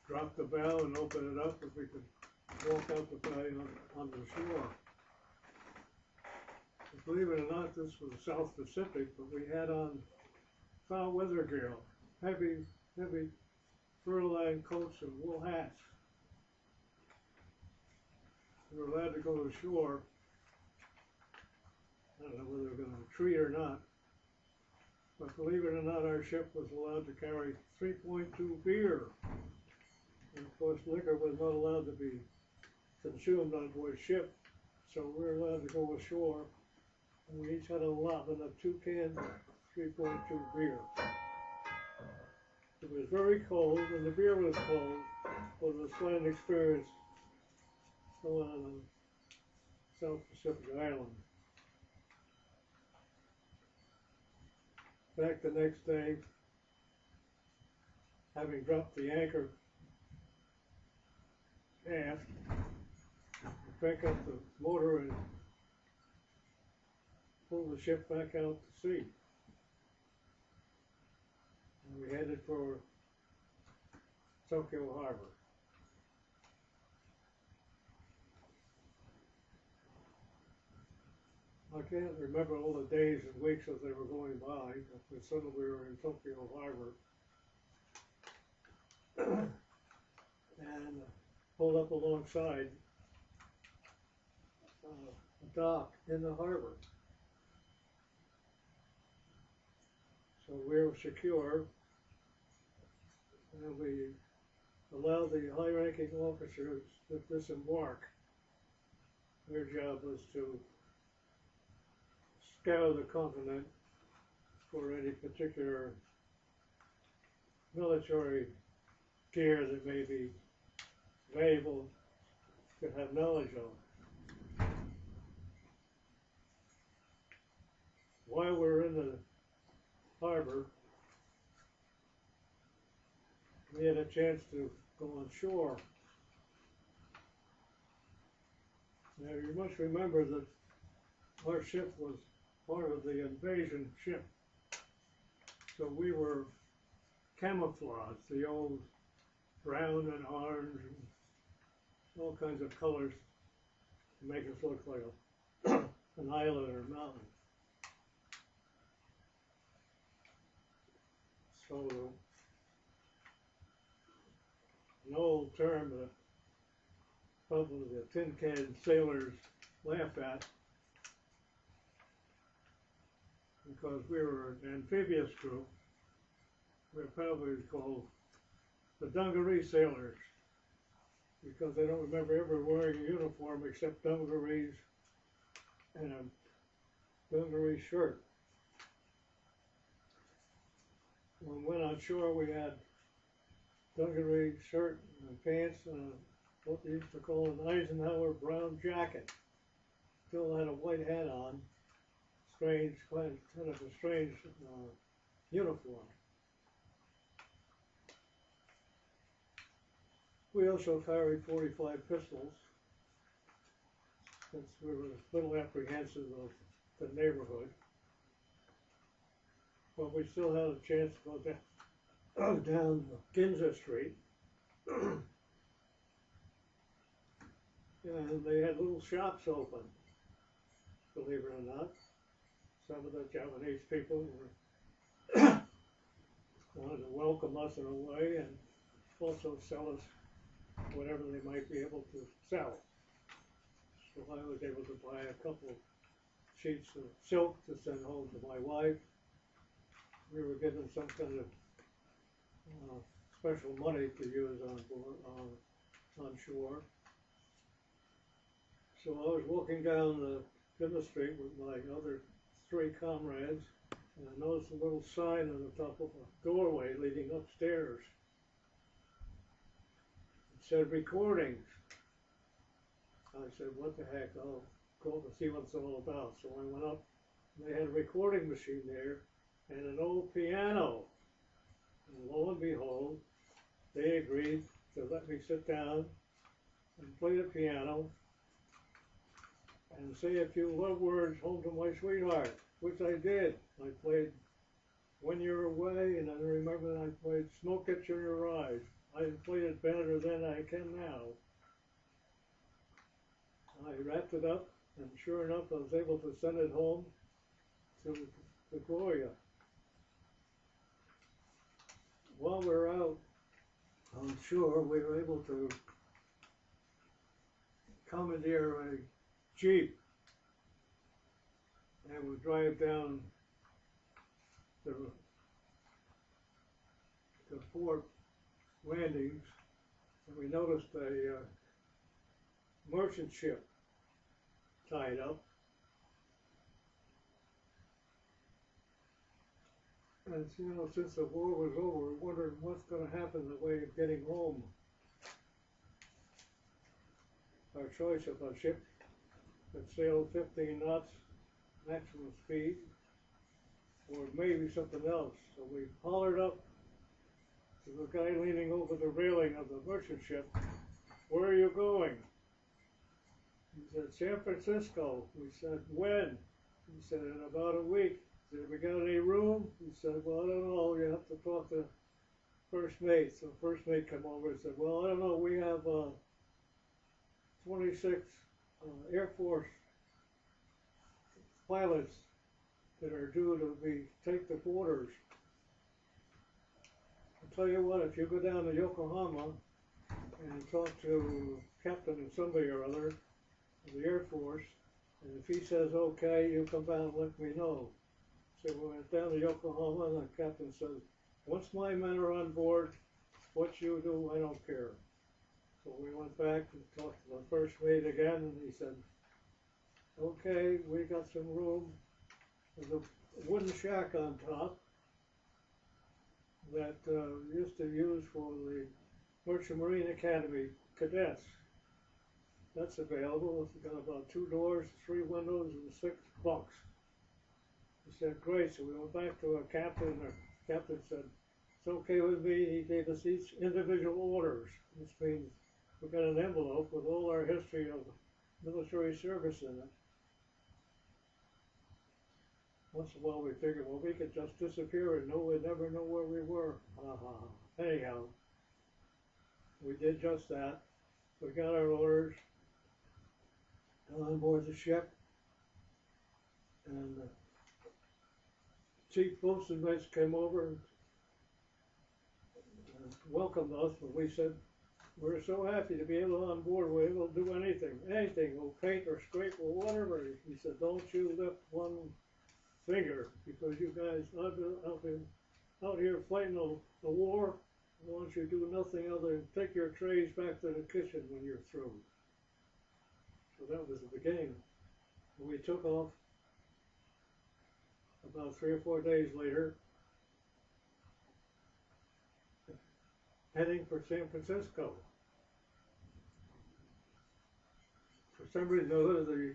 drop the bow and open it up if we could walk out the bay on the shore. But believe it or not, this was South Pacific, but we had on foul weather gear, heavy fur-lined coats and wool hats. We were allowed to go to the shore. I don't know whether they were going to treat or not, but believe it or not, our ship was allowed to carry 3.2 beer. And of course, liquor was not allowed to be consumed on board ship, so we were allowed to go ashore, and we each had an allotment of 2 cans of 3.2 beer. It was very cold, and the beer was cold, but it was quite an experience going on a South Pacific island. Back the next day, having dropped the anchor aft, crank up the motor and pull the ship back out to sea. And we headed for Tokyo Harbor. I can't remember all the days and weeks as they were going by, but suddenly we were in Tokyo Harbor and pulled up alongside a dock in the harbor. So we were secure, and we allowed the high-ranking officers to disembark. Their job was to scour the continent for any particular military gear that may be valuable to have knowledge of. While we're in the harbor, we had a chance to go on shore. Now you must remember that our ship was part of the invasion ship. So we were camouflaged, the old brown and orange and all kinds of colors to make us look like an island or a mountain. So an old term that probably the tin can sailors laugh at, because we were an amphibious group, we were probably called the dungaree sailors, because they don't remember ever wearing a uniform except dungarees and a dungaree shirt. When we went on shore, we had dungaree shirt and pants and what they used to call an Eisenhower brown jacket. Still had a white hat on. Strange, kind of a strange uniform. We also carried 45 pistols, since we were a little apprehensive of the neighborhood. But we still had a chance to go down Ginza Street. And they had little shops open, believe it or not. Some of the Japanese people wanted to welcome us in a way and also sell us whatever they might be able to sell. So I was able to buy a couple of sheets of silk to send home to my wife. We were given some kind of special money to use on shore. So I was walking down Plymouth Street with my other 3 comrades, and I noticed a little sign on the top of a doorway leading upstairs. It said recordings. I said, what the heck, I'll go to see what it's all about. So I went up, and they had a recording machine there, and an old piano. And lo and behold, they agreed to let me sit down and play the piano and say a few love words home to my sweetheart, which I did. I played When You're Away, and I remember that I played Smoke Gets in Your Eyes. I played it better than I can now. I wrapped it up, and sure enough, I was able to send it home to Gloria. While we were out on shore, we were able to commandeer a Jeep and we drive down the Fort Landings, and we noticed a merchant ship tied up. And since the war was over, we wondered what's going to happen in the way of getting home. Our choice of a ship that sailed 15 knots maximum speed, or maybe something else. So we hollered up to the guy leaning over the railing of the merchant ship, "Where are you going?" He said, "San Francisco." We said, "When?" He said, "In about a week." He said, "We got any room?" He said, "Well, I don't know. You have to talk to first mate." So first mate came over and said, "Well, I don't know. We have 26 Air Force pilots that are due to take the orders. I'll tell you what, if you go down to Yokohama and talk to Captain and somebody or other of the Air Force, and if he says okay, you come down and let me know." So we went down to Yokohama, and the captain said, "Once my men are on board, what you do, I don't care." So we went back and talked to the first mate again, and he said, "Okay, we got some room." There's a wooden shack on top that used to use for the Merchant Marine Academy cadets. That's available. It's got about 2 doors, 3 windows, and 6 bunks. He said, "Great." So we went back to our captain, and our captain said, "It's okay with me." He gave us each individual orders, which means we got an envelope with all our history of military service in it. Once in a while we figured, well, we could just disappear and we'd never know where we were. Anyhow, we did just that. We got our orders, got on board the ship, and Chief Boatswain Mates came over and welcomed us, and we said, "We're so happy to be able on board. We're able to do anything. We'll paint or scrape or whatever." He said, "Don't you lift one finger, because you guys I've been out here fighting the war. I want you to do nothing other than take your trays back to the kitchen when you're through." So that was the beginning. We took off about 3 or 4 days later, heading for San Francisco. For some reason or other, the